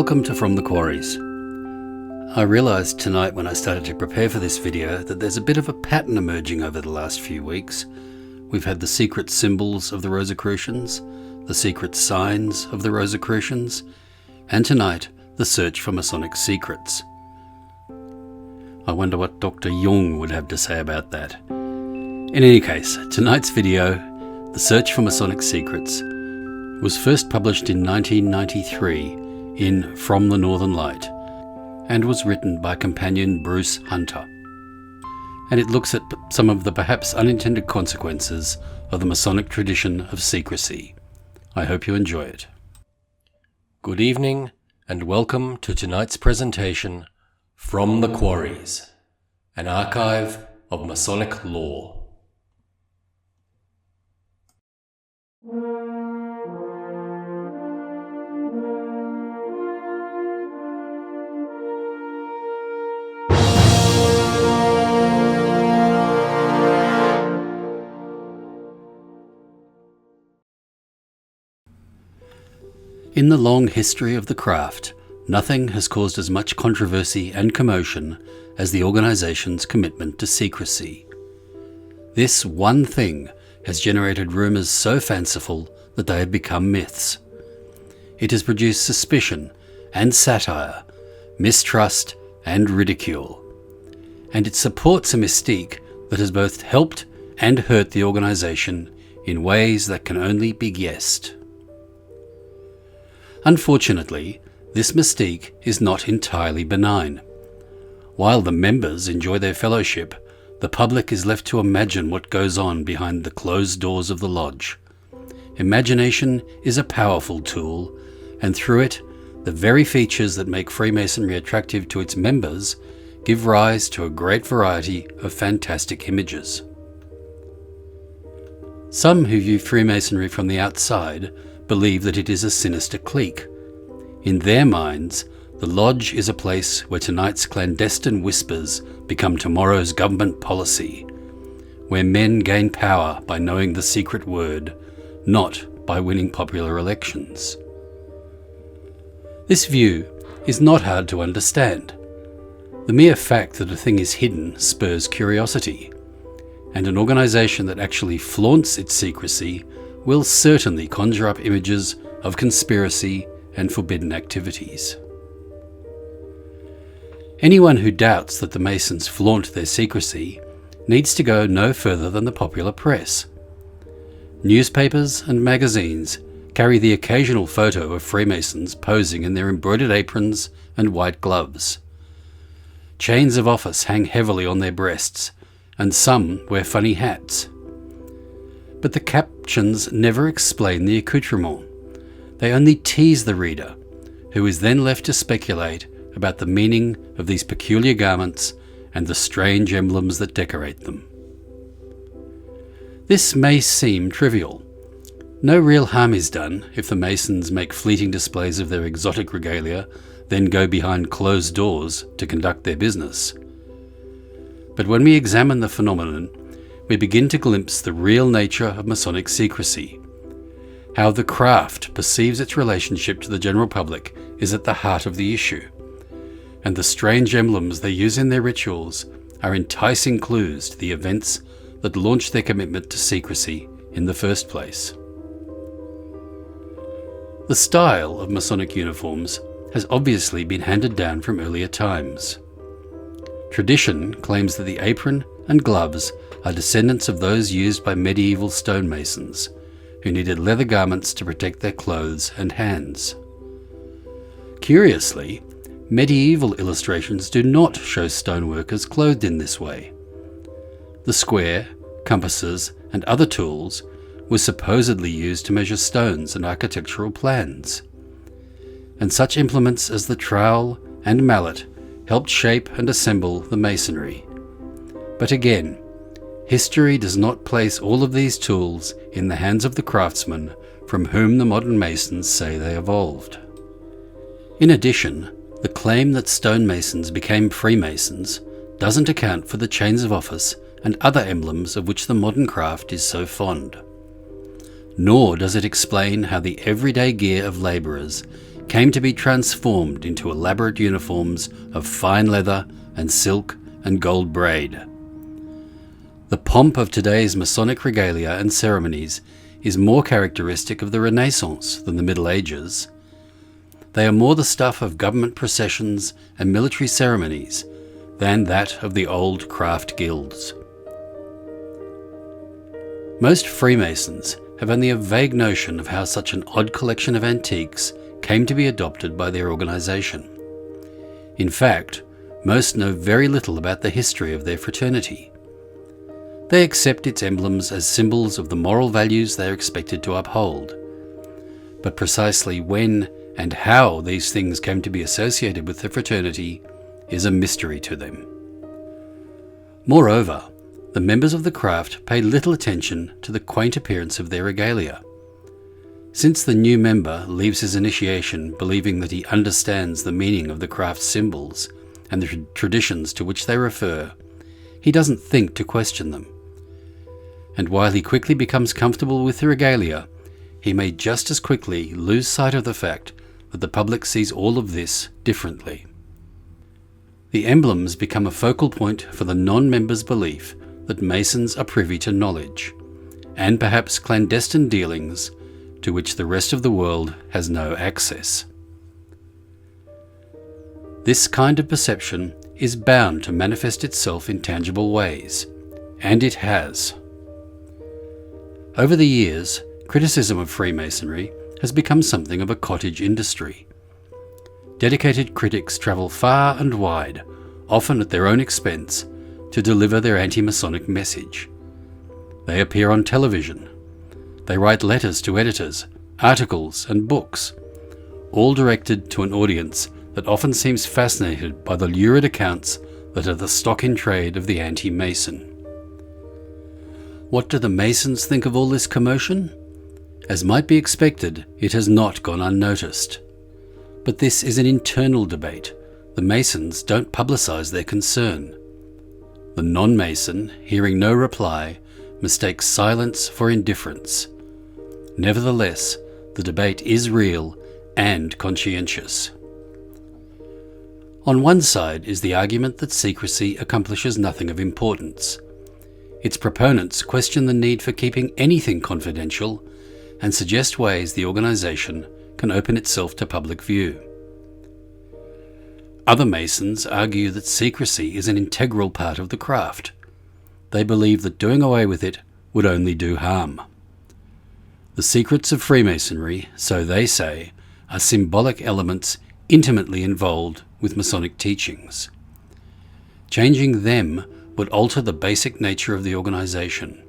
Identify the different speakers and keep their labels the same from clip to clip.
Speaker 1: Welcome to From the Quarries. I realised tonight when I started to prepare for this video that there's a bit of a pattern emerging over the last few weeks. We've had the secret symbols of the Rosicrucians, the secret signs of the Rosicrucians, and tonight, the search for Masonic secrets. I wonder what Dr. Jung would have to say about that. In any case, tonight's video, The Search for Masonic Secrets, was first published in 1993 in From the Northern Light, and was written by companion Bruce Hunter. And it looks at some of the perhaps unintended consequences of the Masonic tradition of secrecy. I hope you enjoy it. Good evening, and welcome to tonight's presentation, From the Quarries, an archive of Masonic lore. In the long history of the craft, nothing has caused as much controversy and commotion as the organization's commitment to secrecy. This one thing has generated rumors so fanciful that they have become myths. It has produced suspicion and satire, mistrust and ridicule. And it supports a mystique that has both helped and hurt the organization in ways that can only be guessed. Unfortunately, this mystique is not entirely benign. While the members enjoy their fellowship, the public is left to imagine what goes on behind the closed doors of the lodge. Imagination is a powerful tool, and through it, the very features that make Freemasonry attractive to its members give rise to a great variety of fantastic images. Some who view Freemasonry from the outside believe that it is a sinister clique. In their minds, the lodge is a place where tonight's clandestine whispers become tomorrow's government policy, where men gain power by knowing the secret word, not by winning popular elections. This view is not hard to understand. The mere fact that a thing is hidden spurs curiosity, and an organization that actually flaunts its secrecy will certainly conjure up images of conspiracy and forbidden activities. Anyone who doubts that the Masons flaunt their secrecy needs to go no further than the popular press. Newspapers and magazines carry the occasional photo of Freemasons posing in their embroidered aprons and white gloves. Chains of office hang heavily on their breasts, and some wear funny hats. But the captions never explain the accoutrement. They only tease the reader, who is then left to speculate about the meaning of these peculiar garments and the strange emblems that decorate them. This may seem trivial. No real harm is done if the Masons make fleeting displays of their exotic regalia, then go behind closed doors to conduct their business. But when we examine the phenomenon, we begin to glimpse the real nature of Masonic secrecy. How the craft perceives its relationship to the general public is at the heart of the issue, and the strange emblems they use in their rituals are enticing clues to the events that launched their commitment to secrecy in the first place. The style of Masonic uniforms has obviously been handed down from earlier times. Tradition claims that the apron and gloves are descendants of those used by medieval stonemasons, who needed leather garments to protect their clothes and hands. Curiously, medieval illustrations do not show stoneworkers clothed in this way. The square, compasses, and other tools were supposedly used to measure stones and architectural plans. And such implements as the trowel and mallet helped shape and assemble the masonry. But again, history does not place all of these tools in the hands of the craftsmen from whom the modern Masons say they evolved. In addition, the claim that stonemasons became Freemasons doesn't account for the chains of office and other emblems of which the modern craft is so fond. Nor does it explain how the everyday gear of labourers came to be transformed into elaborate uniforms of fine leather and silk and gold braid. The pomp of today's Masonic regalia and ceremonies is more characteristic of the Renaissance than the Middle Ages. They are more the stuff of government processions and military ceremonies than that of the old craft guilds. Most Freemasons have only a vague notion of how such an odd collection of antiques came to be adopted by their organisation. In fact, most know very little about the history of their fraternity. They accept its emblems as symbols of the moral values they are expected to uphold. But precisely when and how these things came to be associated with the fraternity is a mystery to them. Moreover, the members of the craft pay little attention to the quaint appearance of their regalia. Since the new member leaves his initiation believing that he understands the meaning of the craft's symbols and the traditions to which they refer, he doesn't think to question them. And while he quickly becomes comfortable with the regalia, he may just as quickly lose sight of the fact that the public sees all of this differently. The emblems become a focal point for the non-members' belief that Masons are privy to knowledge, and perhaps clandestine dealings to which the rest of the world has no access. This kind of perception is bound to manifest itself in tangible ways, and it has. Over the years, criticism of Freemasonry has become something of a cottage industry. Dedicated critics travel far and wide, often at their own expense, to deliver their anti-Masonic message. They appear on television. They write letters to editors, articles and books, all directed to an audience that often seems fascinated by the lurid accounts that are the stock in trade of the anti-Mason. What do the Masons think of all this commotion? As might be expected, it has not gone unnoticed. But this is an internal debate. The Masons don't publicize their concern. The non-Mason, hearing no reply, mistakes silence for indifference. Nevertheless, the debate is real and conscientious. On one side is the argument that secrecy accomplishes nothing of importance. Its proponents question the need for keeping anything confidential and suggest ways the organisation can open itself to public view. Other Masons argue that secrecy is an integral part of the craft. They believe that doing away with it would only do harm. The secrets of Freemasonry, so they say, are symbolic elements intimately involved with Masonic teachings. Changing them would alter the basic nature of the organisation.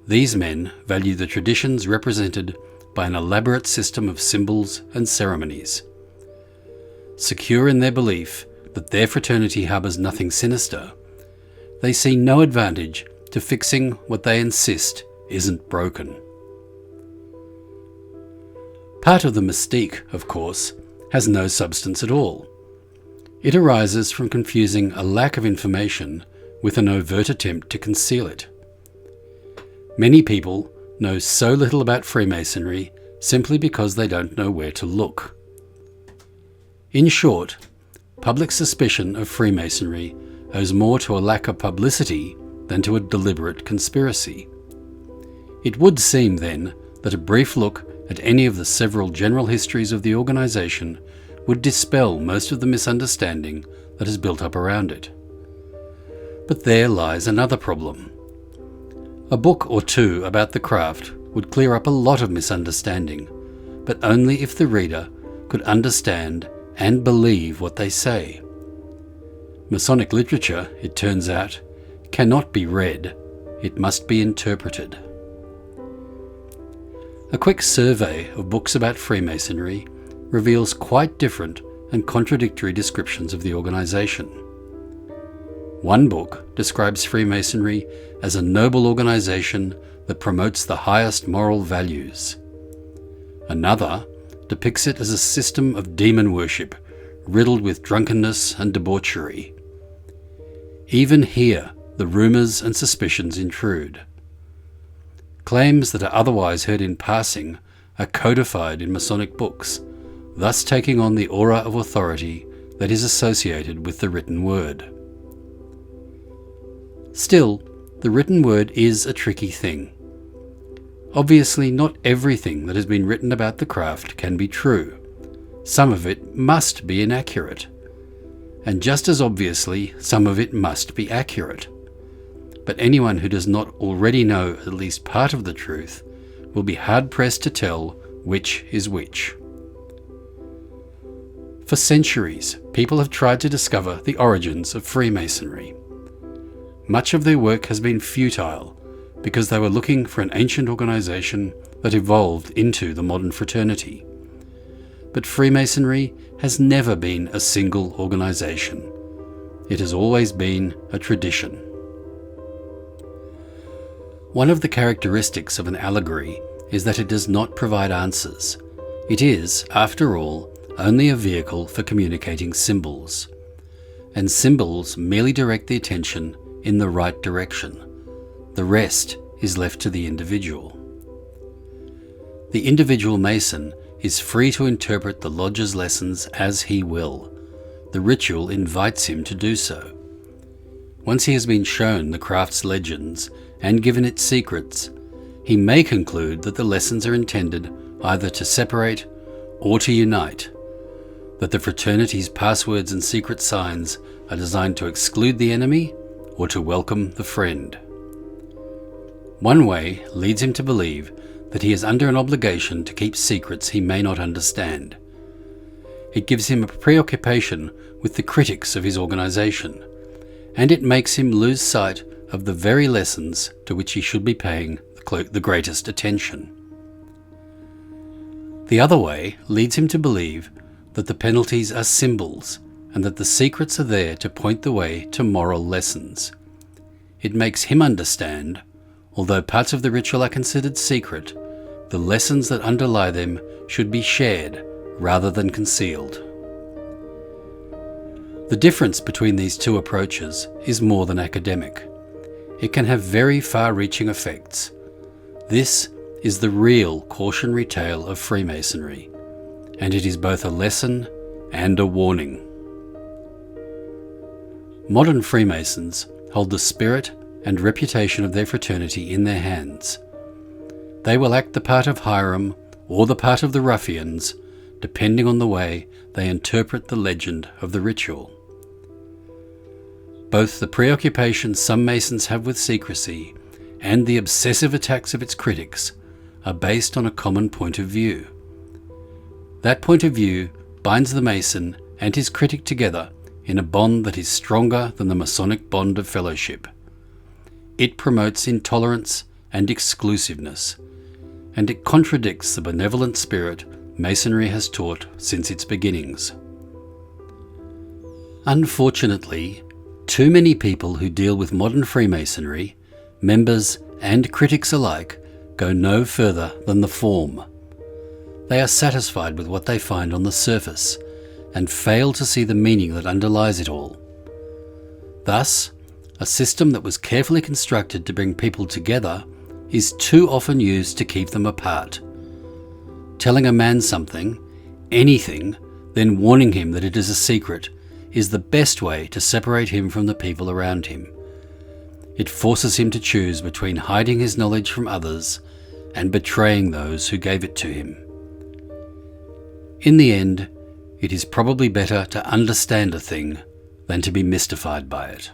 Speaker 1: These men value the traditions represented by an elaborate system of symbols and ceremonies. Secure in their belief that their fraternity harbours nothing sinister, they see no advantage to fixing what they insist isn't broken. Part of the mystique, of course, has no substance at all. It arises from confusing a lack of information with an overt attempt to conceal it. Many people know so little about Freemasonry simply because they don't know where to look. In short, public suspicion of Freemasonry owes more to a lack of publicity than to a deliberate conspiracy. It would seem, then, that a brief look at any of the several general histories of the organisation would dispel most of the misunderstanding that has built up around it. But there lies another problem. A book or two about the craft would clear up a lot of misunderstanding, but only if the reader could understand and believe what they say. Masonic literature, it turns out, cannot be read, it must be interpreted. A quick survey of books about Freemasonry reveals quite different and contradictory descriptions of the organisation. One book describes Freemasonry as a noble organisation that promotes the highest moral values. Another depicts it as a system of demon worship, riddled with drunkenness and debauchery. Even here, the rumours and suspicions intrude. Claims that are otherwise heard in passing are codified in Masonic books, thus taking on the aura of authority that is associated with the written word. Still, the written word is a tricky thing. Obviously, not everything that has been written about the craft can be true. Some of it must be inaccurate. And just as obviously, some of it must be accurate. But anyone who does not already know at least part of the truth will be hard-pressed to tell which is which. For centuries, people have tried to discover the origins of Freemasonry. Much of their work has been futile because they were looking for an ancient organization that evolved into the modern fraternity. But Freemasonry has never been a single organization. It has always been a tradition. One of the characteristics of an allegory is that it does not provide answers. It is, after all, only a vehicle for communicating symbols. And symbols merely direct the attention in the right direction. The rest is left to the individual. The individual Mason is free to interpret the lodge's lessons as he will. The ritual invites him to do so. Once he has been shown the craft's legends and given its secrets, he may conclude that the lessons are intended either to separate or to unite, that the fraternity's passwords and secret signs are designed to exclude the enemy or to welcome the friend. One way leads him to believe that he is under an obligation to keep secrets he may not understand. It gives him a preoccupation with the critics of his organization, and it makes him lose sight of the very lessons to which he should be paying the greatest attention. The other way leads him to believe that the penalties are symbols and that the secrets are there to point the way to moral lessons. It makes him understand, although parts of the ritual are considered secret, the lessons that underlie them should be shared rather than concealed. The difference between these two approaches is more than academic. It can have very far-reaching effects. This is the real cautionary tale of Freemasonry, and it is both a lesson and a warning. Modern Freemasons hold the spirit and reputation of their fraternity in their hands. They will act the part of Hiram or the part of the ruffians, depending on the way they interpret the legend of the ritual. Both the preoccupation some Masons have with secrecy and the obsessive attacks of its critics are based on a common point of view. That point of view binds the Mason and his critic together in a bond that is stronger than the Masonic bond of fellowship. It promotes intolerance and exclusiveness, and it contradicts the benevolent spirit Masonry has taught since its beginnings. Unfortunately, too many people who deal with modern Freemasonry, members and critics alike, go no further than the form. They are satisfied with what they find on the surface and fail to see the meaning that underlies it all. Thus, a system that was carefully constructed to bring people together is too often used to keep them apart. Telling a man something, anything, then warning him that it is a secret, is the best way to separate him from the people around him. It forces him to choose between hiding his knowledge from others and betraying those who gave it to him. In the end, it is probably better to understand a thing than to be mystified by it.